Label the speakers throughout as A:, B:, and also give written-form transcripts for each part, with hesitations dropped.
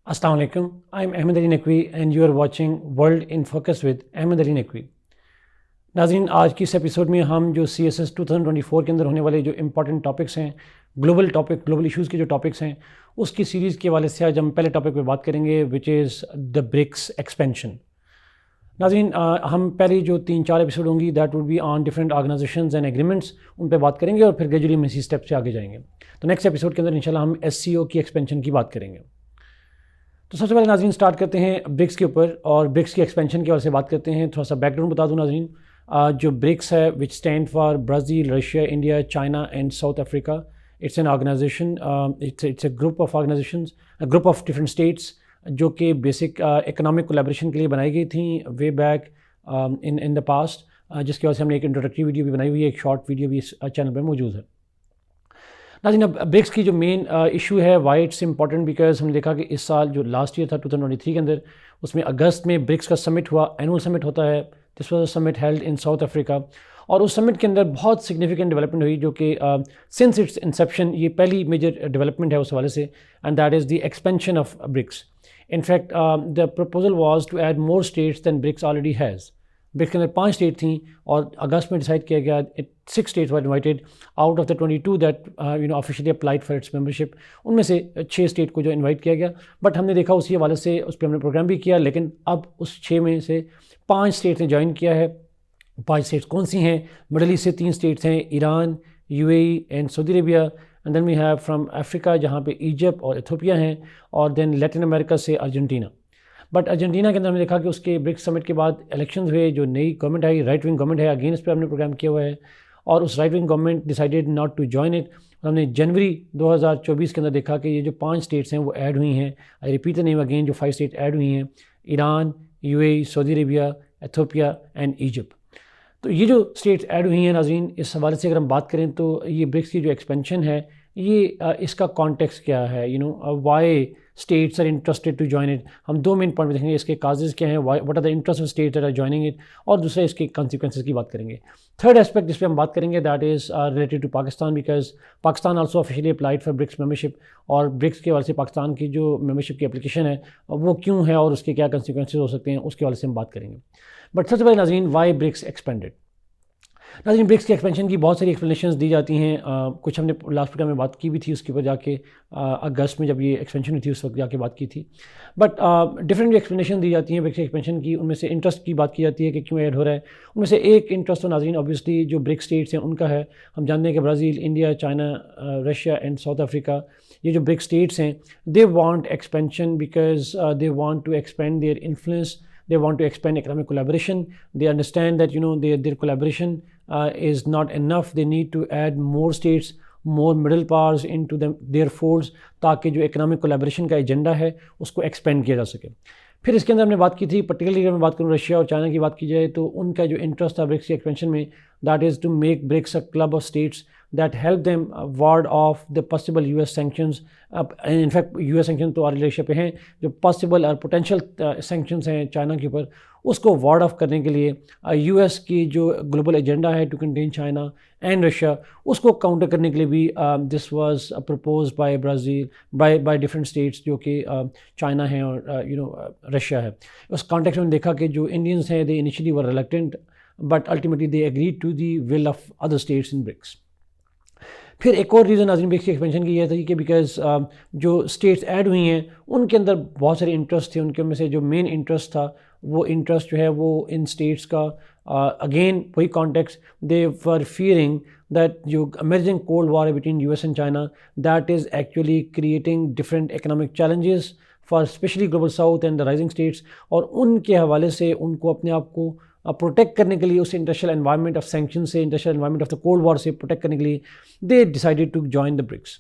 A: Assalamu alaikum. I'm Ahmed Ali Naqvi and you are watching World in Focus with Ahmed Ali Naqvi. नाज़रीन, आज की इस episode में हम जो CSS 2024 के अंदर होने वाले जो इंपॉर्टेंट टॉपिक्स हैं, ग्लोबल इश्यूज़ के जो टॉपिक्स हैं, उसकी सीरीज़ के हवाले से आज हम पहले टॉपिक पे बात करेंगे which is the BRICS expansion. नाज़रीन, हम पहले जो 3-4 एपिसोड होंगी that would be on different organisations and agreements, उन पे बात करेंगे और फिर ग्रेजुअली हम इसी स्टेप से आगे जाएंगे। तो नेक्स्ट एपिसोड के अंदर इंशाल्लाह हम SCO की एक्सपेंशन की बात करेंगे। तो सबसे पहले नाज़रीन स्टार्ट करते हैं ब्रिक्स के ऊपर और ब्रिक्स की एक्सपेंशन के बारे से बात करते हैं। थोड़ा सा बैकग्राउंड बता दूं नाज़रीन, जो ब्रिक्स है which stand for Brazil, Russia, India, China and South Africa. It's an organisation, it's a group of organisations, group of different states जो कि बेसिक इकोनॉमिक कोलैबोरेशन के लिए बनाई गई थी way back in the past, जिसकी वजह से हमने एक इंट्रोडक्टरी वीडियो भी बनाई हुई है, एक शॉर्ट वीडियो भी इस चैनल पर मौजूद है। नाज़रीन, अब ब्रिक्स की जो मेन इशू है वाई इट्स इंपॉर्टेंट, बिकॉज हमने देखा कि इस साल जो लास्ट ईयर था 2023 के अंदर, उसमें अगस्त में ब्रिक्स का समिट हुआ, एनुअल समिट होता है। This was a summit held in south Africa और उस समिट के अंदर बहुत सिग्निफिकेंट डेवलपमेंट हुई जो कि सिंस इट्स इंसेप्शन ये पहली मेजर डेवलपमेंट है उस हवाले से, and that is the expansion of BRICS. In fact the proposal was to add more states than BRICS already has. BRICS के अंदर 5 स्टेट थी और अगस्त में डिसाइड किया गया 6 states were invited out of the 22 that officially applied for its membership. उनमें से 6 state को जो इनवाइट किया गया, बट हमने देखा उसी हवाले से उस पर हमने प्रोग्राम भी किया, लेकिन अब उस 6 में से 5 स्टेट्स ने ज्वाइन किया है। 5 स्टेट्स कौन सी हैं? मिडल ईस्ट से 3 स्टेट्स हैं, Iran, UAE and Saudi Arabia, and then we have from Africa जहाँ पे इजिप्ट और इथियोपिया हैं, और देन लैटिन अमेरिका से अर्जेंटीना। बट अर्जेंटीना के अंदर हमने देखा कि उसके ब्रिक्स समिट के बाद इलेक्शंस हुए, जो नई गवर्नमेंट आई, राइट विंग गवर्नमेंट है, अगेंस्ट पे हमने प्रोग्राम किया हुआ है, और उस right wing government decided not to join it. हमने जनवरी 2024 के अंदर देखा कि ये जो 5 स्टेट्स हैं वो ऐड हुई हैं। I repeat the name again, जो 5 स्टेट ऐड हुई हैं, Iran, UAE, Saudi Arabia, Ethiopia and Egypt. तो ये जो स्टेट्स ऐड हुई हैं नाज़रीन, इस हवाले से अगर हम बात करें तो ये ब्रिक्स की जो एक्सपेंशन है ये इसका कॉन्टेक्स्ट क्या है, why states are interested to join it. हम 2 मेन पॉइंट में देखेंगे, इसके काजेज़ क्या हैं, what are the interest of states that are joining it, और दूसरा इसके कॉन्सिक्वेंसेस की बात करेंगे। थर्ड एस्पेक्ट जिस पे हम बात करेंगे that is related to Pakistan, because Pakistan also officially applied for BRICS membership, और ब्रिक्स के हवाले से पाकिस्तान की जो मेंबरशिप की एप्लीकेशन है वो क्यों है और उसके क्या कॉन्सिक्वेंसेस हो सकते हैं, उसके हवाले से हम बात करेंगे। बट सबसे पहले नाज़रीन, वाई ब्रिक्स एक्सपेंडेड। नाज़रीन, ब्रिक्स की एक्सपेंशन की बहुत सारी एक्सप्लेनेशंस दी जाती हैं, कुछ हमने लास्ट प्रोग्राम में बात की भी थी उसके ऊपर जाके, अगस्त में जब ये एक्सपेंशन हुई थी उस वक्त जाके बात की थी। बट डिफरेंट एक्सप्लेनेशन दी जाती हैं ब्रिक्स एक्सपेंशन की। उनमें से इंटरेस्ट की बात की जाती है कि क्यों ऐड हो रहा है। उनमें से एक इंटरेस्ट तो नाज़रीन ऑब्वियसली जो ब्रिक्स स्टेट्स हैं उनका है। हम जानते हैं कि Brazil, India, China, Russia and South Africa, ये जो ब्रिक्स स्टेट्स हैं, they want expansion because they want to expand their influence, they want to expand economic collaboration. They understand that their collaboration is not enough. They need to add more states, more middle powers into their folds, ताकि जो economic collaboration का agenda है उसको expand किया जा सके। फिर इसके अंदर हमने बात की थी, पर्टिकुलरली अगर मैं बात करूँ रशिया और चाइना की बात की जाए, तो उनका जो इंटरेस्ट था ब्रिक्स की एक्सपेंशन में, that is to make BRICS a club of states that help them ward off the possible US sanctions. In fact US sanctions तो और रिलेशन पे हैं, जो possible और potential sanctions हैं चाइना के ऊपर, उसको वार्ड ऑफ करने के लिए US की जो ग्लोबल एजेंडा है to contain China and Russia, उसको काउंटर करने के लिए भी this was propose by Brazil, by different states जो कि चाइना है और रशिया है। उस कॉन्टेक्स्ट में देखा कि जो इंडियंस हैं they initially were reluctant, but ultimately they agreed to the will of other states in BRICS. फिर एक और रीज़न नाज़रीन ब्रिक्स की एक्सपेंशन की यह थी कि बिकॉज जो स्टेट्स ऐड हुई हैं उनके अंदर बहुत सारे इंटरेस्ट थे। उनके में से जो मेन इंटरेस्ट था वो इंटरेस्ट जो है वो इन स्टेट्स का, अगेन वही context, they were fearing that जो अमेजिंग कोल्ड वॉर है between US and China, that is actually creating different economic challenges for specially global south and the rising states, और उनके हवाले से उनको अपने आप को प्रोटेक्ट करने के लिए, उस इंडस्ट्रियल एनवायरनमेंट ऑफ सैंक्शन से, industrial environment of the cold war से प्रोटेक्ट करने के लिए they decided to join the BRICS.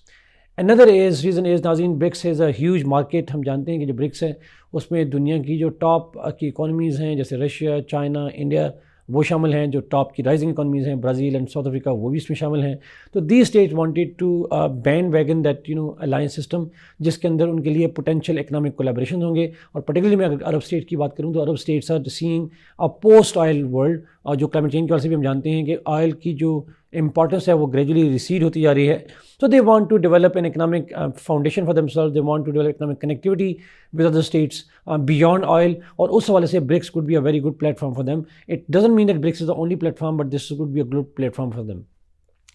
A: Another reason is नाज़रीन, BRICS is a huge market. हम जानते हैं कि जो ब्रिक्स है उसमें दुनिया की जो टॉप की इकोनॉमीज़ हैं जैसे रशिया, चाइना, इंडिया, वो शामिल हैं। जो टॉप की राइजिंग इकोनॉमीज़ हैं, ब्राज़ील एंड साउथ अफ्रीका, वो भी इसमें शामिल हैं। तो the states wanted to bandwagon that alliance system, जिसके अंदर उनके लिए पोटेंशियल इकोनॉमिक कोलैबोरेशन होंगे। और पर्टिकुलरली मैं अगर अरब स्टेट की बात करूँ तो Arab states are seeing a post oil world, और जो क्लाइमेट चेंज की वजह से भी हम जानते हैं कि ऑयल की जो इंपॉर्टेंस है वो ग्रेजुअली रिसीड होती जा रही है. So they want to develop an economic foundation for themselves. They want to develop economic connectivity with other states beyond oil. और उस हवाले से BRICS could be a very good platform for them. It doesn't mean that BRICS is the only platform, but this could be a good platform for them.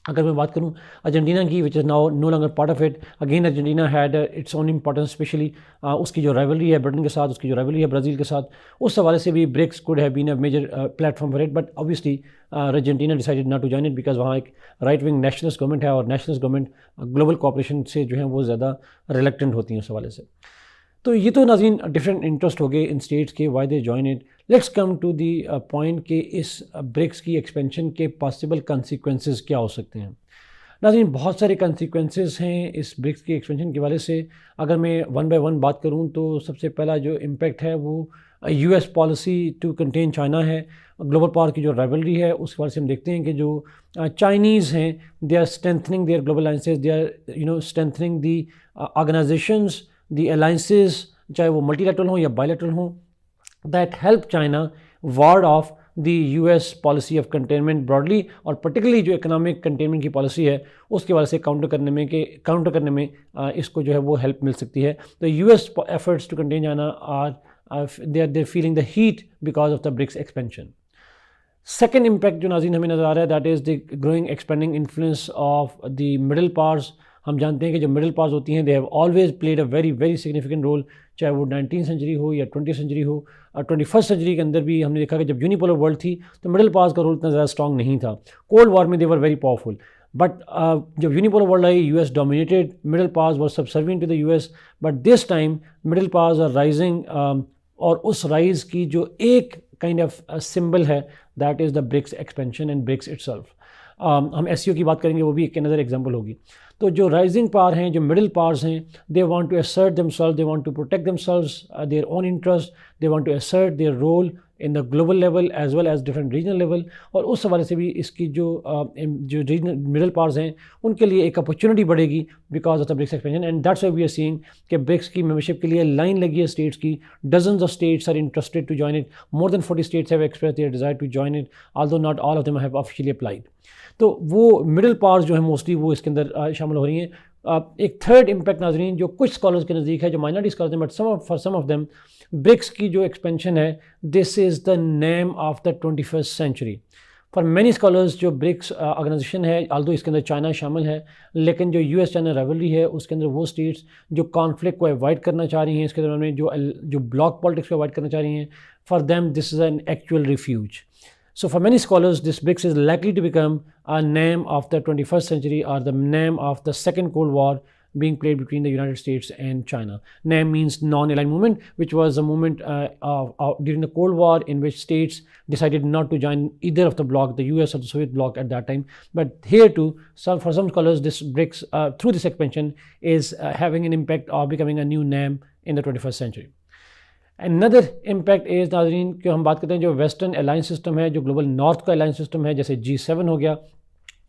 A: अगर मैं बात करूँ Argentina की, which is now no longer part of it, again Argentina had its own importance, specially उसकी जो rivalry है Britain के साथ, उसकी जो राइवलरी है ब्राज़ील के साथ, उस हवाले से भी BRICS could have been a major platform for it. But obviously Argentina decided not to join it because वहाँ एक राइट विंग नेशनलिस्ट गवर्नमेंट है और नेशनलिस्ट गवर्नमेंट ग्लोबल कोऑपरेशन से जो है वो ज़्यादा रिलेक्टेंट होती हैं उस हवाले से. तो ये तो नाज़रीन डिफरेंट इंटरेस्ट हो गए इन स्टेट्स के, why they join it. Let's come to the point कि इस ब्रिक्स की एक्सपेंशन के पॉसिबल कंसिक्वेंसेस क्या हो सकते हैं. नाज़रीन बहुत सारे कंसिक्वेंसेस हैं इस ब्रिक्स की एक्सपेंशन के वाले से. अगर मैं वन बाय वन बात करूं तो सबसे पहला जो इम्पैक्ट है वो US policy to contain China है. ग्लोबल पावर की जो राइवलरी है उसके बारे से हम देखते हैं कि जो चाइनीज़ हैं they are strengthening their global alliances, they are strengthening the organisations, the alliances, चाहे वो मल्टीलैटरल हों या बायलैटरल हों, that help China ward off the US policy of containment broadly, और पर्टिकुलरली जो इकोनॉमिक कंटेनमेंट की पॉलिसी है उसके वजह से काउंटर करने में इसको जो है वो हेल्प मिल सकती है. तो US efforts to contain China are they feeling the heat because of the BRICS expansion. Second impact जो नाज़रीन हमें नज़र आ रहा है that is the growing expanding influence of the middle powers. हम जानते हैं कि जो मिडिल पावर्स होती हैं they have always played a very very significant role, चाहे वो 19th सेंचुरी हो या 20th सेंचुरी हो. 21st सेंचुरी के अंदर भी हमने देखा कि जब यूनिपोलर वर्ल्ड थी तो मिडिल पावर्स का रोल इतना ज़्यादा स्ट्रॉन्ग नहीं था. कोल्ड वॉर में they were very powerful, but जब यूनिपोलर वर्ल्ड आई US dominated, middle powers were subservient to the US. But this time middle powers are rising, और उस राइज की जो एक काइंड ऑफ सिंबल है that is the BRICS expansion and BRICS itself. हम SCO की बात करेंगे, वो भी एक अनदर एग्जांपल होगी. तो जो राइजिंग पावर हैं, जो मिडिल पावर्स हैं, they want to assert themselves, they want to protect themselves, their own interest, they want to assert their role in the global level as well as different regional level. और उस हवाले से भी इसकी जो regional middle powers हैं उनके लिए एक अपॉर्चुनिटी बढ़ेगी because of the BRICS expansion. And that's why we are seeing कि ब्रिक्स की मेंबरशिप के लिए लाइन लगी है स्टेट्स की. Dozens of states are interested to join it. More than 40 states have expressed their desire to join it, although not all of them have officially applied. तो वो middle powers जो है mostly वो इसके अंदर शामिल हो रही हैं. एक थर्ड इम्पैक्ट नाज़रीन जो कुछ स्कॉलर्स के नज़दीक है, जो माइनॉरिटी स्कॉलर्स हैं, but for some of them BRICS की जो एक्सपेंशन है this is the name of the 21st century. For many scholars जो ब्रिक्स ऑर्गेनाइजेशन है, आल्दो इसके अंदर चाइना शामिल है, लेकिन जो यूएस चाइना राइवलरी है उसके अंदर वो स्टेट्स जो कॉन्फ्लिक्ट को अवॉइड करना चाह रही हैं, इसके दौरान में जो ब्लॉक पॉलिटिक्स को अवॉइड करना चाह रही हैं, for them this is an actual refuge. So for many scholars, this BRICS is likely to become a name of the 21st century or the name of the second Cold War being played between the United States and China. NAM means non-aligned movement, which was a movement during the Cold War in which states decided not to join either of the bloc, the US or the Soviet bloc at that time. But here too, for some scholars, this BRICS, through this expansion, is having an impact of becoming a new NAM in the 21st century. Another impact is नाज़रीन कि हम बात करते हैं जो western alliance system है, जो global north का अलायंस सिस्टम है, जैसे G7 हो गया,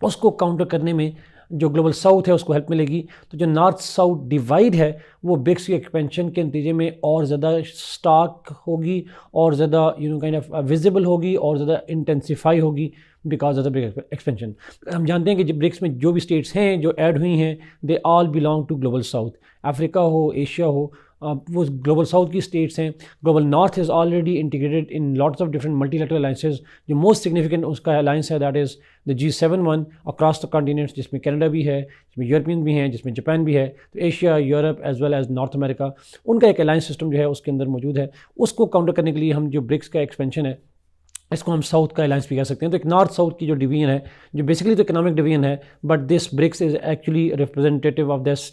A: उसको काउंटर करने में जो ग्लोबल साउथ है उसको हेल्प मिलेगी. तो जो नॉर्थ साउथ डिवाइड है वो ब्रिक्स की एक्सपेंशन के नतीजे में और ज़्यादा स्टार्क होगी, और ज़्यादा काइंड ऑफ विजिबल होगी, और ज़्यादा इंटेंसिफाई होगी because of the BRICS expansion. हम जानते हैं कि ब्रिक्स में जो भी स्टेट्स हैं जो ऐड हुई हैं they all belong to global south. Africa हो, एशिया हो, वो ग्लोबल साउथ की स्टेट्स हैं. Global north is already integrated in lots of different multilateral alliances. जो मोस्ट सिग्निफिकेंट उसका अलायंस है that is the G7 one across the continents, जिसमें Canada भी है, जिसमें यूरोपियन भी हैं, जिसमें जापान भी है. तो Asia, Europe as well as North America, उनका एक अलायंस सिस्टम जो है उसके अंदर मौजूद है. उसको काउंटर करने के लिए हम जो ब्रिक्स का एक्सपेंशन है इसको हम साउथ का अलायंस भी कह सकते हैं. तो एक नॉर्थ साउथ की जो डिवीजन है, जो बेसिकली तो इकोनॉमिक डिवीजन है, but this BRICS is actually representative of this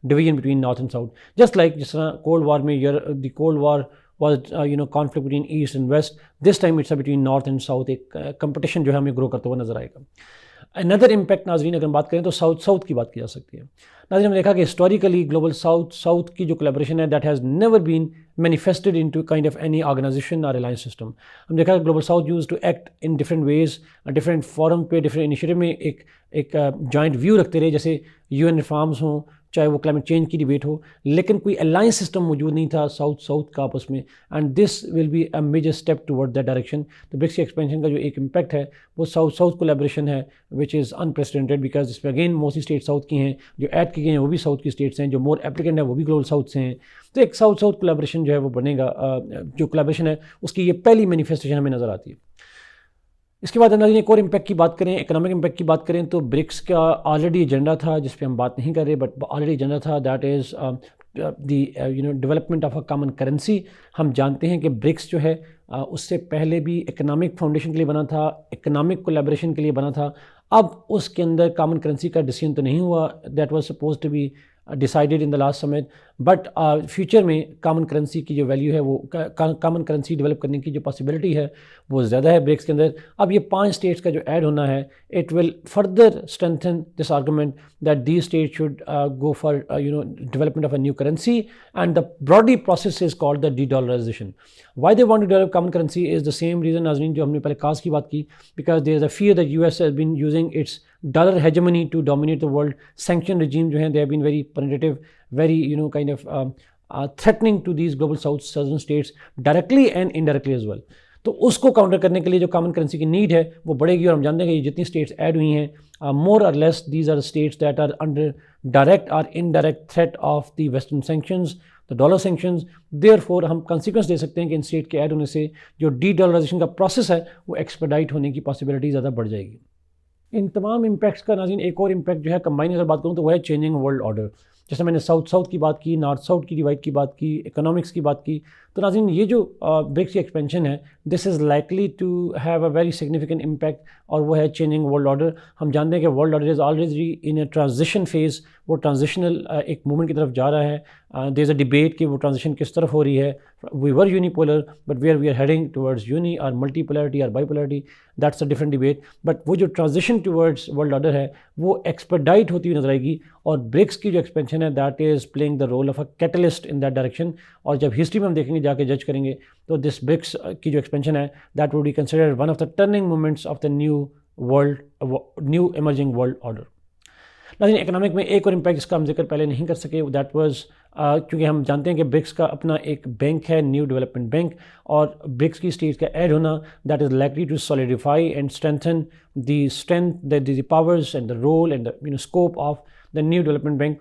A: division between north and south. Just like जिस तरह कोल्ड वॉर में the cold war was conflict between east and west, this time it's between north and south. एक competition जो है हमें grow करता हुआ नजर आएगा. अनदर इम्पैक्ट नाजरीन अगर हम बात करें तो साउथ की बात की जा सकती है. नाजरीन हमने देखा कि हिस्टोरिकली ग्लोबल साउथ की जो कोलैबोरेशन है that has never been manifested into kind of any organisation और अलायंस सिस्टम. हम देखा कि global south use to act in different ways, different forum पे, डिफरेंट इनिशिएटिव में एक जॉइंट व्यू रखते रहे, जैसे UN रिफॉर्म्स हों, चाहे वो क्लाइमेट चेंज की डिबेट हो, लेकिन कोई अलायंस सिस्टम मौजूद नहीं था साउथ साउथ का आपस में, and this will be a major step toward that direction. तो ब्रिक्स के एक्सपेंशन का जो एक इम्पैक्ट है वो साउथ साउथ कोलैबोरेशन है विच इज़ अनप्रेसिडेंटेड, बिकॉज इसमें अगेन मोस्टली स्टेट साउथ की हैं, जो ऐड की गई हैं वो भी साउथ की स्टेट्स हैं, जो मोर एप्लीकेंट है वो भी ग्लोबल साउथ से हैं। तो एक साउथ साउथ कोलैबोरेशन जो है वो बनेगा, जो कोलैबोरेशन है उसकी ये पहली मैनिफेस्टेशन हमें नज़र आती है। इसके बाद नाज़रीन एक और इम्पैक्ट की बात करें, इकोनॉमिक इम्पैक्ट की बात करें, तो ब्रिक्स का ऑलरेडी एजेंडा था जिस पे हम बात नहीं कर रहे, बट ऑलरेडी एजेंडा था, that is the development of a common currency. हम जानते हैं कि ब्रिक्स जो है उससे पहले भी इकोनॉमिक फाउंडेशन के लिए बना था, इकोनॉमिक कोलैबोरेशन के लिए बना था। अब उसके अंदर कॉमन करेंसी का डिसीजन तो नहीं हुआ, that was suppose to be decided in the last summit, but future में कॉमन करेंसी की जो वैल्यू है वो कॉमन करेंसी डेवलप करने की जो पॉसिबिलिटी है वो ज़्यादा है ब्रिक्स के अंदर। अब ये 5 स्टेट्स का जो ऐड होना है, it will further strengthen this argument that the state should go for development of a new currency, and the broadly process is called the de-dollarisation. Why they want to develop common currency is the same reason नाज़रीन जो हमने पहले cause की बात की, because there is a fear that US has been using its dollar hegemony to dominate the world. Sanction regime जो हैं they have been very penetrative, very kind of threatening to these global southern states directly and indirectly as well. तो उसको counter करने के लिए जो common currency की need है वो बढ़ेगी, और हम जानते हैं कि जितनी स्टेट्स ऐड हुई हैं more or less these are states that are under direct or indirect threat of the western sanctions, the dollar sanctions. Therefore हम कंसिक्वेंस दे सकते हैं कि इन स्टेट के ऐड होने से जो डी डॉलराइजेशन का प्रोसेस है वो एक्सपेडाइट होने की पॉसिबिलिटी ज़्यादा बढ़ जाएगी। इन तमाम इम्पैक्ट्स का नाज़रीन एक और इम्पैक्ट जो है कंबाइन अगर बात करूँ तो वह है चेंजिंग वर्ल्ड ऑर्डर। जैसे मैंने साउथ साउथ की बात की, नॉर्थ साउथ की डिवाइड की बात की, इकोनॉमिक्स की बात की, तो नाज़रीन ये जो ब्रिक्स की एक्सपेंशन है this is likely to have a very significant impact, और वो है चेंजिंग वर्ल्ड ऑर्डर। हम जानते हैं कि world order is already in a transition phase, वो ट्रांजिशनल एक मूवमेंट की तरफ जा रहा है। देयर इज़ अ डिबेट कि वो ट्रांजिशन किस तरफ हो रही है। We were unipolar but where we are heading towards uni or multipolarity और bipolarity, that's a different debate. But वो जो ट्रांजिशन टुवर्ड्स वर्ल्ड ऑर्डर है वो एक्सपेडाइट होती हुई नजर आएगी, और ब्रिक्स की जो एक्सपेंशन है that is playing the role of a catalyst in that direction. और जब हिस्ट्री में हम देखेंगे जाके जज करेंगे तो दिस ब्रिक्स की जो एक्सपेंशन है that would be considered one of the turning moments of the new emerging world order. लेकिन इकोनॉमिक में एक और इम्पैक्ट जिसका हम जिक्र पहले नहीं कर सके दैट वाज क्योंकि हम जानते हैं कि ब्रिक्स का अपना एक बैंक है, न्यू डेवलपमेंट बैंक, और ब्रिक्स की स्टेट्स का ऐड होना that is likely to solidify and strengthen the powers and the role and the scope of the New Development Bank,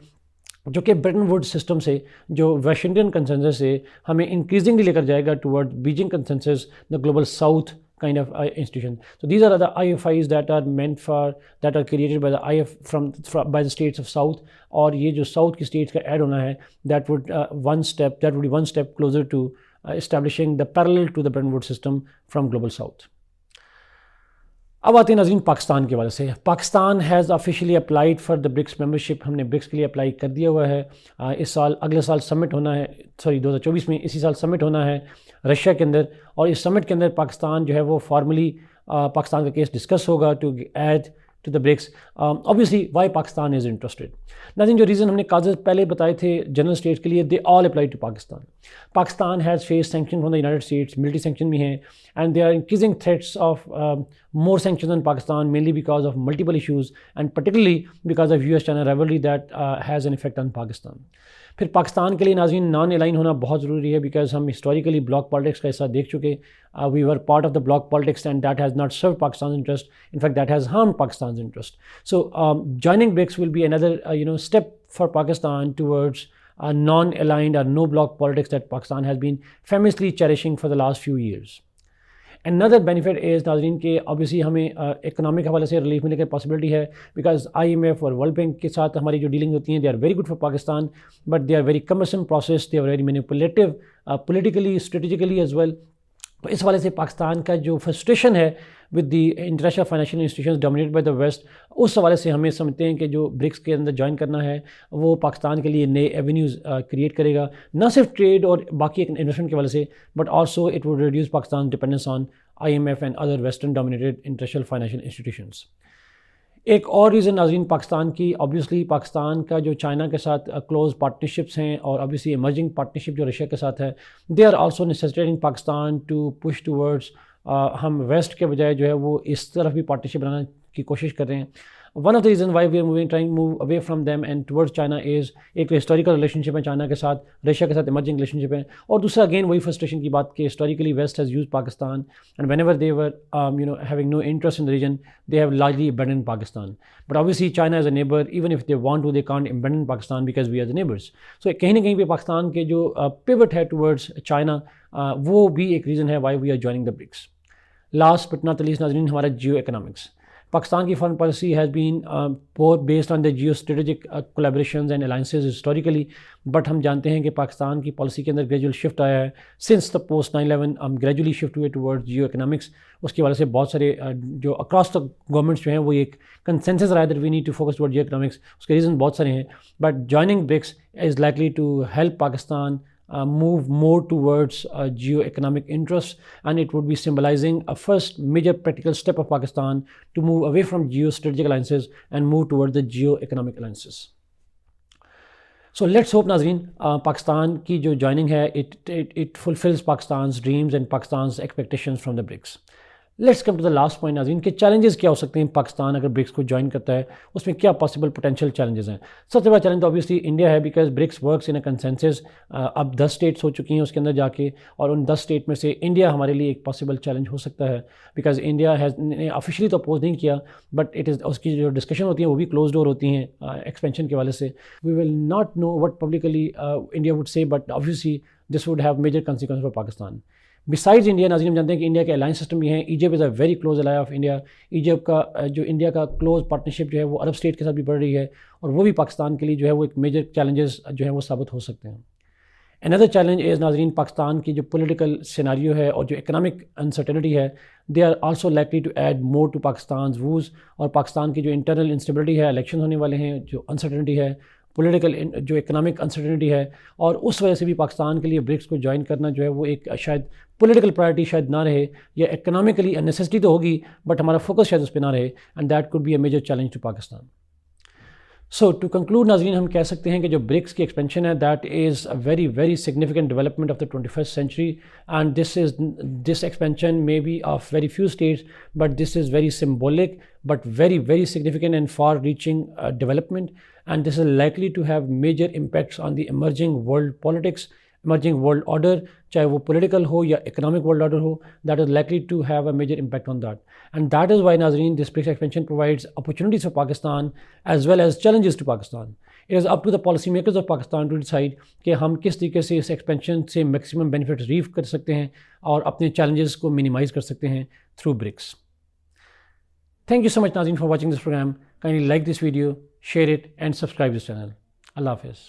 A: जो कि ब्रेटन वुड्स सिस्टम से, जो वाशिंगटन कंसेंसस से हमें इंक्रीजिंगली लेकर जाएगा toward Beijing consensus, the global south kind of institution. So these are the IFIs that are created by the by the states of South, और ये जो साउथ की स्टेट्स का ऐड होना है that would be one step closer to establishing the parallel to the Bretton Woods system from global South. अब आते हैं नाज़रीन पाकिस्तान के वाले से। Pakistan has officially applied for the BRICS membership, हमने ब्रिक्स के लिए अप्लाई कर दिया हुआ है। इस साल अगले साल समिट होना है, 2024 में इसी साल समिट होना है रशिया के अंदर, और इस समिट के अंदर पाकिस्तान जो है वो फॉर्मली पाकिस्तान का केस डिस्कस होगा to add to the BRICS. Obviously why Pakistan is interested. नाज़रीन जो रीज़न हमने कागज़ पहले बताए थे जनरल स्टेट्स के लिए, they all apply to Pakistan. Pakistan has face sanction from the United States, military sanction भी हैं, and they are increasing threats of more sanctions on Pakistan, mainly because of multiple issues and particularly because of US-China rivalry that has an effect on Pakistan. फिर पाकिस्तान के लिए नाज़रीन non align होना बहुत ज़रूरी है, बिकॉज हम हिस्टोरिकली ब्लॉक पॉलिटिक्स का हिस्सा देख चुके। We were part of the bloc politics and that has not serve Pakistan interest, in fact that has harmed Pakistan's interest. So joining BRICS will be another step for Pakistan towards non-aligned or no block politics that Pakistan has been famously cherishing for the last few years. Another benefit is नाज़रीन के obviously हमें economic हवाले से relief मिलने की possibility है, because IMF और world bank के साथ हमारी जो डीलिंग होती हैं they are very good for Pakistan, but they are very cumbersome process, they are very manipulative politically strategically as well. तो इस वाले से पाकिस्तान का जो फ्रस्ट्रेशन है with the international financial institutions dominated by the west, उस हवाले से हमें समझते हैं कि जो ब्रिक्स के अंदर ज्वाइन करना है वो पाकिस्तान के लिए नए एवेन्यूज़ क्रिएट करेगा, ना सिर्फ ट्रेड और बाकी इन्वेस्टमेंट के वाले से, but also it would reduce Pakistan dependence on IMF and other western dominated international financial institutions. एक और रीज़न नाज़रीन पाकिस्तान की, ऑब्वियसली पाकिस्तान का जो चाइना के साथ क्लोज पार्टनरशिप्स हैं, और ऑब्वियसली इमर्जिंग पार्टनरशिप जो रशिया के साथ है, they are also necessitating Pakistan to push towards हम वेस्ट के बजाय जो है वो इस तरफ भी पार्टनरशिप बनाना की कोशिश कर रहे हैं। One of the reason why we are moving trying move away from them and towards China is एक हिस्टोरिकल रिलेशनशिप है चाइना के साथ, रशिया के साथ इमर्जिंग रिलेशनशिप है, और दूसरा अगेन वही फ्रस्ट्रेशन की बात कि historically West has use Pakistan and whenever they were having no interest in the region they have largely abandoned Pakistan. But obviously China is a neighbor, even if they want to they can't abandon Pakistan because we are the neighbors. So कहीं ना कहीं पे पाकिस्तान के जो pivot है towards China वो भी एक reason है why we are joining the BRICS. Last but not the least नाज़रीन, हमारा जियो इकोनॉमिक्स। पाकिस्तान की foreign policy has been more based on the geostrategic collaborations and alliances historically, but हम जानते हैं कि पाकिस्तान की पॉलिसी के अंदर ग्रेजुअल शिफ्ट आया है सिंस द पोस्ट 9/11, हम ग्रेजुअली शिफ्ट हुए टुवर्ड्स जियो इकोनॉमिक्स। उसकी वजह से बहुत सारे जो अक्रॉस द गवर्नमेंट्स जो हैं वो एक कंसेंसस रहा है that we need to focus towards geoeconomics. उसके रीज़न बहुत सारे हैं, but joining BRICS is likely to help Pakistan move more towards geo-economic interests, and it would be symbolizing a first major practical step of Pakistan to move away from geostrategic alliances and move towards the geo-economic alliances. So let's hope नाज़रीन पाकिस्तान की जो joining है it fulfills Pakistan's dreams and Pakistan's expectations from the BRICS. Let's come to the last point नाज़रीन के challenges क्या हो सकते हैं पाकिस्तान अगर ब्रिक्स को ज्वाइन करता है, उसमें क्या पॉसिबल पोटेंशियल चैलेंजेस हैं। सबसे बड़ा चैलेंज तो ऑब्वियसली इंडिया है, because BRICS works in a consensus. अब 10 स्टेट्स हो चुकी हैं उसके अंदर जाके, और उन 10 स्टेट में से इंडिया हमारे लिए एक पॉसिबल चैलेंज हो सकता है, बिकॉज इंडिया ने ऑफिशियली तो अपोज नहीं किया, बट इट इज़ उसकी जो डिस्कशन होती है वो भी क्लोज डोर होती हैं एक्सपेंशन के वाले से। We will not know what publicly India would say, but obviously this would have major consequence for Pakistan. Besides India नाज़रीन हम जानते हैं कि इंडिया के अलायंस सिस्टम भी हैं। Egypt is a very close ally of India. Egypt का जो इंडिया का क्लोज पार्टनरशिप जो है वो अरब स्टेट के साथ भी बढ़ रही है, और वो भी पाकिस्तान के लिए जो है वो एक मेजर चैलेंजेस जो है वो साबित हो सकते हैं। अनदर चैलेंज इज़ नाज़रीन पाकिस्तान की जो पॉलिटिकल सिनारियो है और जो इकोनॉमिक अनसर्टेनिटी है, they are also likely to add more to Pakistan woes, और पाकिस्तान की जो इंटरनल इंस्टेबिलिटी है, इलेक्शन होने वाले हैं, जो अनसर्टेनिटी है, पॉलिटिकल जो इकोनॉमिक अनसर्टेनिटी है, और उस वजह से भी पाकिस्तान के लिए ब्रिक्स को ज्वाइन करना जो है वो एक शायद पॉलिटिकल प्रायोरिटी शायद ना रहे, या इकोनॉमिकली नेसेसिटी तो होगी बट हमारा फोकस शायद उस पर ना रहे, and that could be a major challenge to Pakistan. So to conclude नाज़रीन हम कह सकते हैं कि जो ब्रिक्स की एक्सपेंशन है that is a very very significant development of the 21st century, and this expansion may be of very few states, but this is very symbolic but very very significant and far reaching development, and this is likely to have major impacts on the emerging world politics, emerging world order, चाहे वो political हो या economic world order हो, that is likely to have a major impact on that. And that is why नाज़रीन this BRICS expansion provides opportunities for Pakistan as well as challenges to Pakistan. It is up to the policy makers of Pakistan to decide कि हम किस तरीके से इस expansion से maximum benefit reap कर सकते हैं और अपने challenges को minimize कर सकते हैं through BRICS. Thank you so much Naazreen for watching this program. Kindly like this video, share it and subscribe this channel. Allah Hafiz.